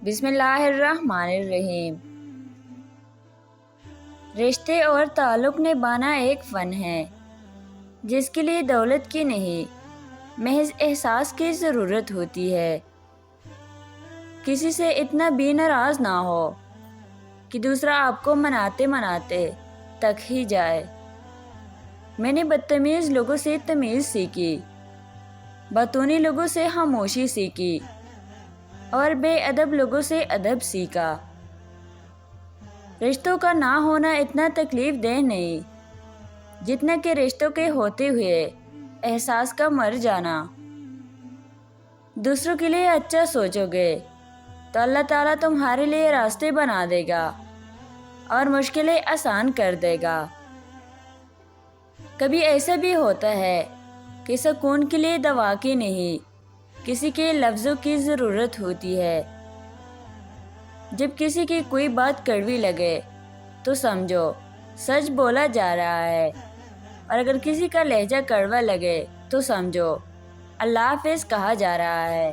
بسم اللہ الرحمن الرحیم۔ رشتے اور تعلق نبھانا ایک فن ہے جس کے لیے دولت کی نہیں، محض احساس کی ضرورت ہوتی ہے۔ کسی سے اتنا بھی ناراض نہ ہو کہ دوسرا آپ کو مناتے مناتے تک ہی جائے۔ میں نے بدتمیز لوگوں سے تمیز سیکھی، باتونی لوگوں سے خاموشی سیکھی اور بے ادب لوگوں سے ادب سیکھا۔ رشتوں کا نہ ہونا اتنا تکلیف دہ نہیں جتنا کہ رشتوں کے ہوتے ہوئے احساس کا مر جانا۔ دوسروں کے لیے اچھا سوچو گے تو اللہ تعالیٰ تمہارے لیے راستے بنا دے گا اور مشکلیں آسان کر دے گا۔ کبھی ایسا بھی ہوتا ہے کہ سکون کے لیے دوا کی نہیں، کسی کے لفظوں کی ضرورت ہوتی ہے۔ جب کسی کی کوئی بات کڑوی لگے تو سمجھو سچ بولا جا رہا ہے، اور اگر کسی کا لہجہ کڑوا لگے تو سمجھو اللہ حافظ کہا جا رہا ہے۔